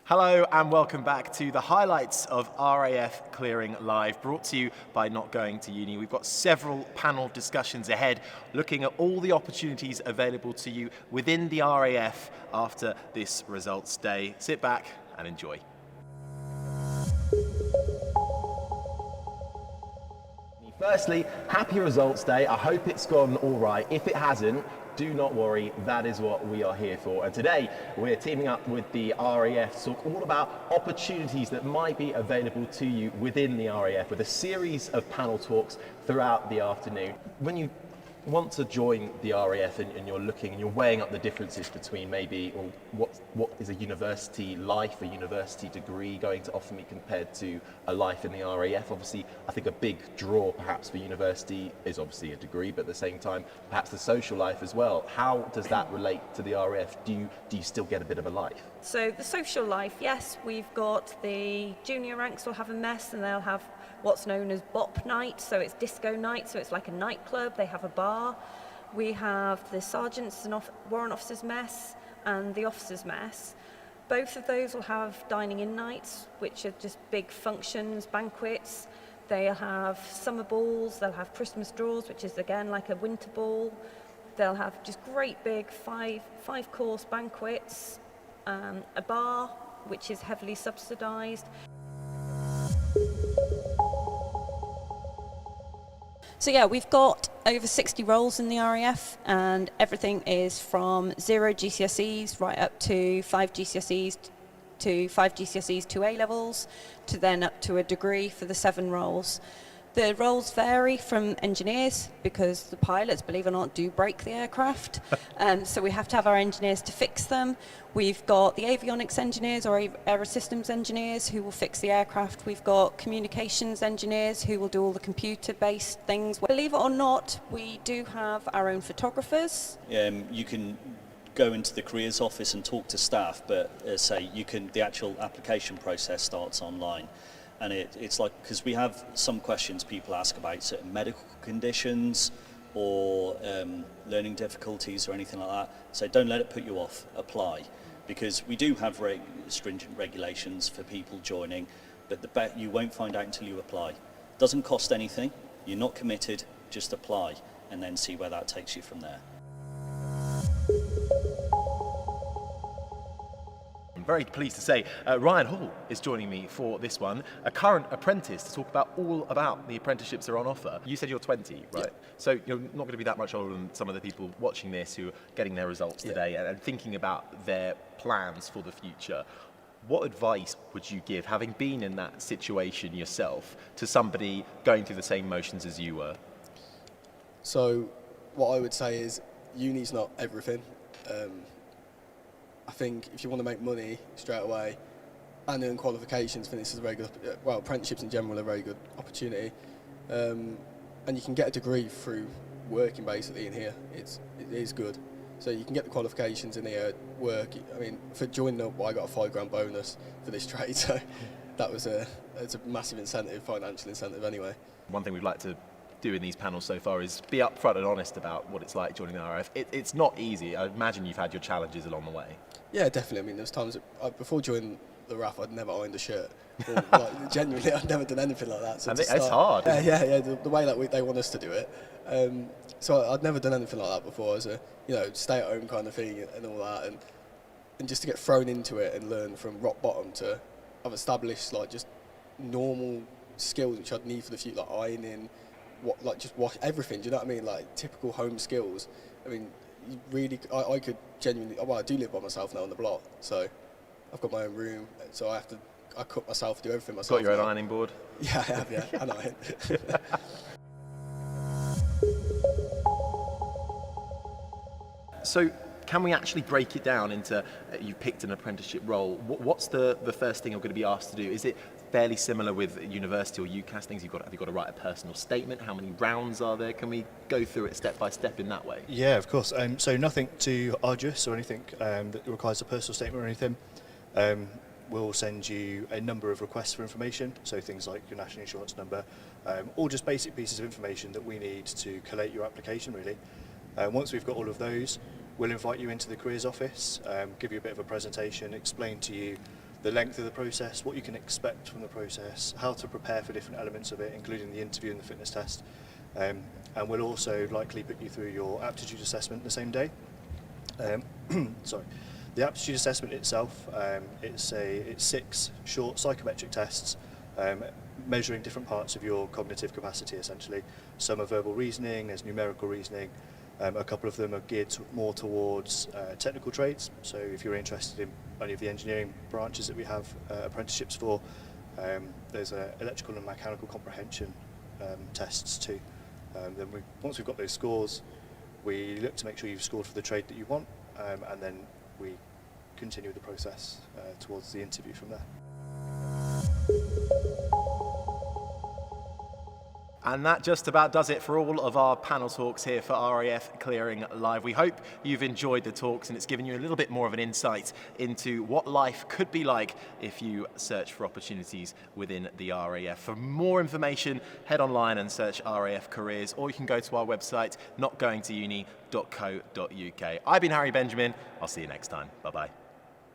Hello and welcome back to the highlights of RAF Clearing Live, brought to you by Not Going to Uni. We've got several panel discussions ahead, looking at all the opportunities available to you within the RAF after this results day. Sit back and enjoy. Firstly, happy results day. I hope it's gone all right. If it hasn't, do not worry, that is what we are here for. And today we're teaming up with the RAF to talk all about opportunities that might be available to you within the RAF, with a series of panel talks throughout the afternoon. When you want to join the RAF and you're looking and you're weighing up the differences between maybe what is a university life, a university degree going to offer me compared to a life in the RAF. Obviously, I think a big draw perhaps for university is obviously a degree, but at the same time, perhaps the social life as well. How does that relate to the RAF? Do you still get a bit of a life? So the social life, yes, we've got the junior ranks will have a mess and they'll have what's known as BOP night, so it's disco night, so it's like a nightclub, they have a bar. We have the sergeants and warrant officers mess and the officers mess. Both of those will have dining in nights, which are just big functions, banquets. They'll have summer balls, they'll have Christmas draws, which is again like a winter ball. They'll have just great big five-course banquets, a bar, which is heavily subsidised. So yeah, we've got over 60 roles in the RAF, and everything is from 0 GCSEs right up to 5 GCSEs to 5 GCSEs to A levels, to then up to a degree for the 7 roles. The roles vary from engineers, because the pilots, believe it or not, do break the aircraft. So we have to have our engineers to fix them. We've got the avionics engineers or aerosystems engineers who will fix the aircraft. We've got communications engineers who will do all the computer-based things. Believe it or not, we do have our own photographers. You can go into the careers office and talk to staff, but the actual application process starts online. And it's like, because we have some questions people ask about certain medical conditions or learning difficulties or anything like that. So don't let it put you off, apply. Because we do have stringent regulations for people joining, but you won't find out until you apply. Doesn't cost anything, you're not committed, just apply and then see where that takes you from there. Very pleased to say Ryan Hall is joining me for this one, a current apprentice, to talk about all about the apprenticeships that are on offer. You said you're 20, right? Yeah. So you're not going to be that much older than some of the people watching this who are getting their results today and thinking about their plans for the future. What advice would you give, having been in that situation yourself, to somebody going through the same motions as you were? So what I would say is uni's not everything. I think if you want to make money straight away and earn qualifications, I think this is a very good, apprenticeships in general are a very good opportunity. And you can get a degree through working basically in here. It is good. So you can get the qualifications in here, work. I mean, for joining up, I got a £5 bonus for this trade, so that was it's a massive incentive, financial incentive anyway. One thing we'd like to do in these panels so far is be upfront and honest about what it's like joining the RAF. It's not easy. I imagine you've had your challenges along the way. Yeah, definitely. I mean, there's times before joining the RAF, I'd never ironed a shirt. Or, genuinely, I'd never done anything like that. So and it's hard. Yeah. The way that they want us to do it. So I'd never done anything like that before. As a stay-at-home kind of thing and all that, and just to get thrown into it and learn from rock bottom to, I've established just normal skills which I'd need for the future, like ironing, just wash everything. Do you know what I mean? Like typical home skills. I mean, really, I could genuinely. Well, I do live by myself now on the block, so I've got my own room. So I cook myself, do everything myself. Got your own ironing board? Yeah, I have. Yeah, I know it. So, can we actually break it down into? You picked an apprenticeship role. What's the first thing you're going to be asked to do? Is it fairly similar with university or UCAS things? Have you got to write a personal statement? How many rounds are there? Can we go through it step by step in that way? Yeah, of course. So nothing too arduous or anything that requires a personal statement or anything. We'll send you a number of requests for information, so things like your national insurance number, or just basic pieces of information that we need to collate your application, really. Once we've got all of those, we'll invite you into the careers office, give you a bit of a presentation, explain to you the length of the process, what you can expect from the process, how to prepare for different elements of it, including the interview and the fitness test. And we'll also likely put you through your aptitude assessment the same day. Sorry. The aptitude assessment itself, it's 6 short psychometric tests measuring different parts of your cognitive capacity, essentially. Some are verbal reasoning, there's numerical reasoning. A couple of them are geared more towards technical trades. So if you're interested in any of the engineering branches that we have apprenticeships for, there's electrical and mechanical comprehension tests too. Then once we've got those scores, we look to make sure you've scored for the trade that you want, and then we continue the process towards the interview from there. And that just about does it for all of our panel talks here for RAF Clearing Live. We hope you've enjoyed the talks and it's given you a little bit more of an insight into what life could be like if you search for opportunities within the RAF. For more information, head online and search RAF Careers, or you can go to our website, notgoingtouni.co.uk. I've been Harry Benjamin. I'll see you next time. Bye-bye.